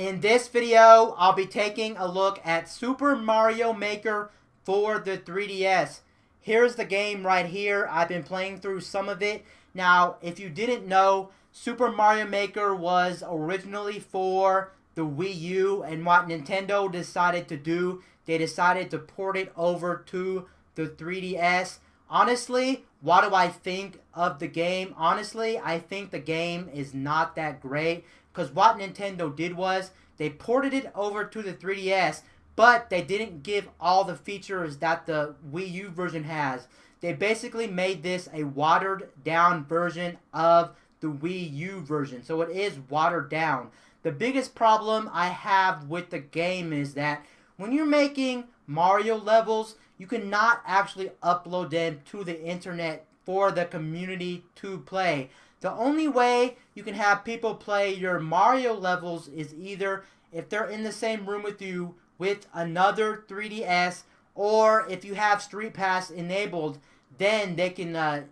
In this video, I'll be taking a look at Super Mario Maker for the 3DS. Here's the game right here. I've been playing through some of it. Now, if you didn't know, Super Mario Maker was originally for the Wii U, and what Nintendo decided to do, they decided to port it over to the 3DS. Honestly, what do I think of the game? Honestly, I think the game is not that great, because what Nintendo did was they ported it over to the 3DS, but they didn't give all the features that the Wii U version has. They basically made this a watered down version of the Wii U version, so it is watered down. The biggest problem I have with the game is that when you're making Mario levels, you cannot actually upload them to the internet for the community to play. The only way you can have people play your Mario levels is either if they're in the same room with you with another 3DS, or if you have Street Pass enabled, then they can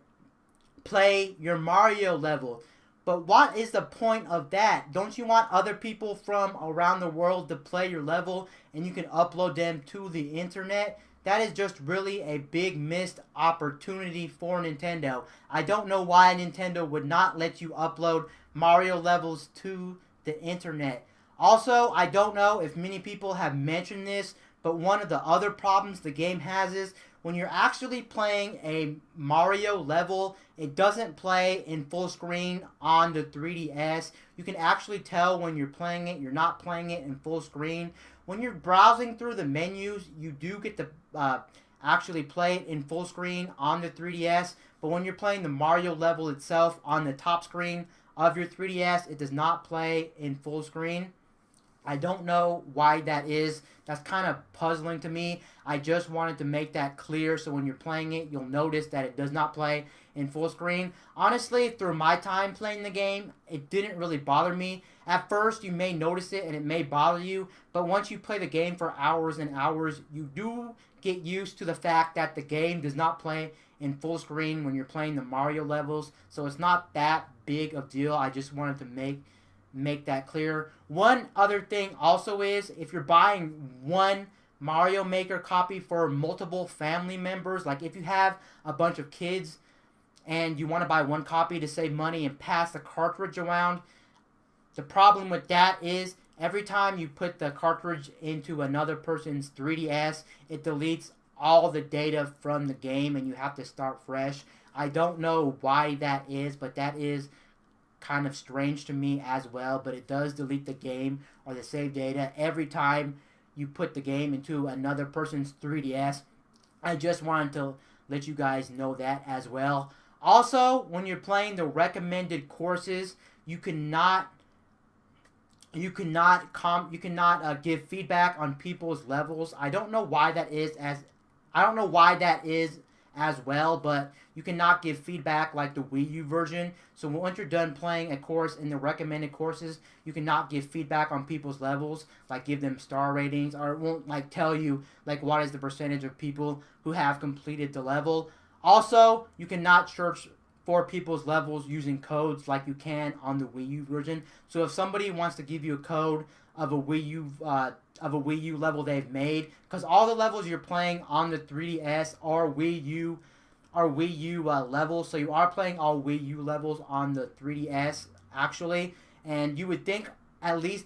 play your Mario level. But what is the point of that? Don't you want other people from around the world to play your level and you can upload them to the internet? That is just really a big missed opportunity for Nintendo. I don't know why Nintendo would not let you upload Mario levels to the internet. Also, I don't know if many people have mentioned this, but one of the other problems the game has is when you're actually playing a Mario level, it doesn't play in full screen on the 3DS. You can actually tell when you're playing it, you're not playing it in full screen. When you're browsing through the menus, you do get to actually play it in full screen on the 3DS, but when you're playing the Mario level itself on the top screen of your 3DS, it does not play in full screen. I don't know why that is. That's kind of puzzling to me. I just wanted to make that clear so when you're playing it, you'll notice that it does not play in full screen. Honestly, through my time playing the game, it didn't really bother me. At first, you may notice it and it may bother you, but once you play the game for hours and hours, you do get used to the fact that the game does not play in full screen when you're playing the Mario levels, so it's not that big of a deal. I just wanted to make that clear. One other thing also is if you're buying one Mario Maker copy for multiple family members, like if you have a bunch of kids and you want to buy one copy to save money and pass the cartridge around, the problem with that is every time you put the cartridge into another person's 3DS, it deletes all the data from the game and you have to start fresh. I don't know why that is, but that is kind of strange to me as well, but it does delete the game or the save data every time you put the game into another person's 3DS. I just wanted to let you guys know that as well. Also, when you're playing the recommended courses, you cannot give feedback on people's levels. I don't know why that is as well, but you cannot give feedback like the Wii U version. So once you're done playing a course in the recommended courses, you cannot give feedback on people's levels, like give them star ratings, or it won't like tell you like what is the percentage of people who have completed the level. Also, you cannot search for people's levels using codes like you can on the Wii U version. So if somebody wants to give you a code of a Wii U level they've made, because all the levels you're playing on the 3DS are Wii U levels, so you are playing all Wii U levels on the 3DS actually, and you would think at least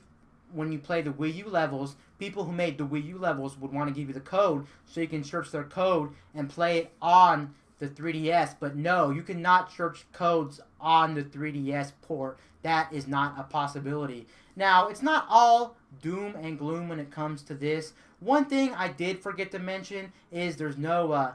when you play the Wii U levels, people who made the Wii U levels would want to give you the code so you can search their code and play it on the 3DS, but no, you cannot search codes on the 3DS port. That is not a possibility. Now, it's not all doom and gloom when it comes to this. One thing I did forget to mention is there's no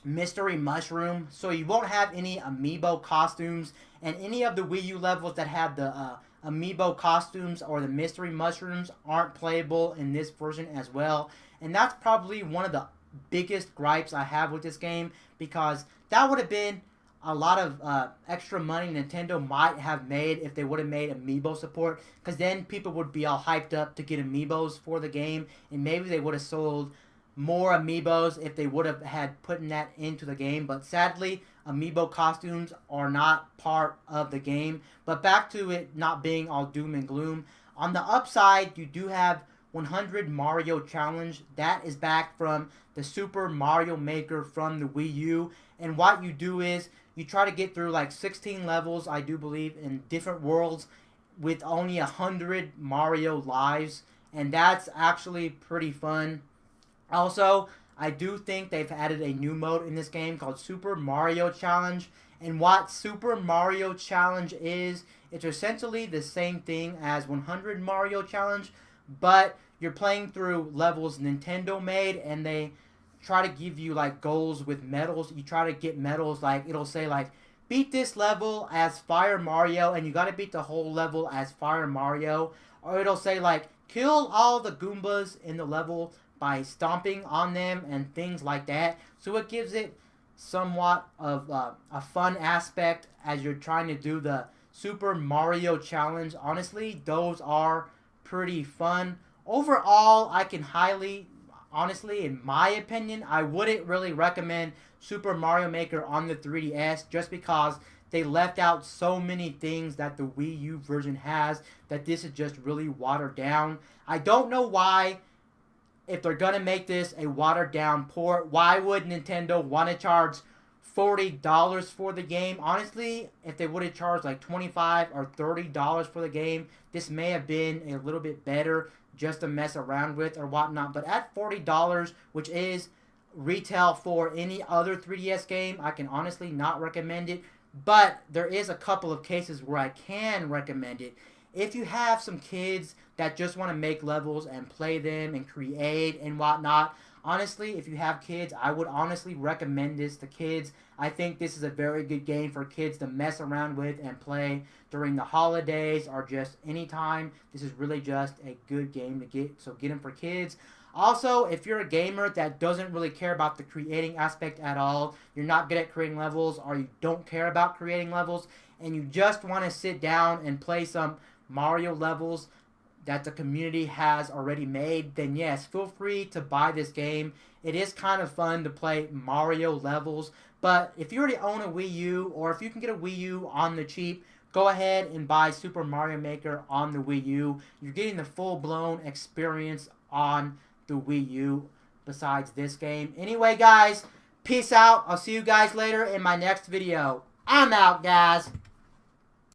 mystery mushroom, so you won't have any amiibo costumes, and any of the Wii U levels that have the amiibo costumes or the mystery mushrooms aren't playable in this version as well, and that's probably one of the biggest gripes I have with this game, because that would have been a lot of extra money Nintendo might have made if they would have made amiibo support, because then people would be all hyped up to get amiibos for the game, and maybe they would have sold more amiibos if they would have had putting that into the game. But sadly, amiibo costumes are not part of the game. But back to it not being all doom and gloom, On the upside, you do have 100 Mario Challenge. That is back from the Super Mario Maker from the Wii U. And what you do is you try to get through like 16 levels, I do believe, in different worlds with only 100 Mario lives. And that's actually pretty fun. Also, I do think they've added a new mode in this game called Super Mario Challenge. And what Super Mario Challenge is, it's essentially the same thing as 100 Mario Challenge, but you're playing through levels Nintendo made, and they try to give you like goals with medals. You try to get medals, like it'll say like beat this level as Fire Mario, and you got to beat the whole level as Fire Mario, or it'll say like kill all the Goombas in the level by stomping on them and things like that. So it gives it somewhat of a fun aspect as you're trying to do the Super Mario Challenge. Honestly, those are pretty fun. Overall, I can highly, honestly, in my opinion, I wouldn't really recommend Super Mario Maker on the 3DS just because they left out so many things that the Wii U version has that this is just really watered down. I don't know why, if they're going to make this a watered down port, why would Nintendo want to charge $40 for the game? Honestly, if they would have charged like $25 or $30 for the game, this may have been a little bit better just to mess around with or whatnot. But at $40, which is retail for any other 3DS game, I can honestly not recommend it. But there is a couple of cases where I can recommend it. If you have some kids that just want to make levels and play them and create and whatnot, honestly, if you have kids, I would honestly recommend this to kids. I think this is a very good game for kids to mess around with and play during the holidays or just anytime. This is really just a good game to get, so get them for kids. Also, if you're a gamer that doesn't really care about the creating aspect at all, you're not good at creating levels, or you don't care about creating levels, and you just want to sit down and play some Mario levels that the community has already made, then yes, feel free to buy this game. It is kind of fun to play Mario levels, but if you already own a Wii U, or if you can get a Wii U on the cheap, go ahead and buy Super Mario Maker on the Wii U. You're getting the full-blown experience on the Wii U besides this game. Anyway, guys, peace out. I'll see you guys later in my next video. I'm out, guys.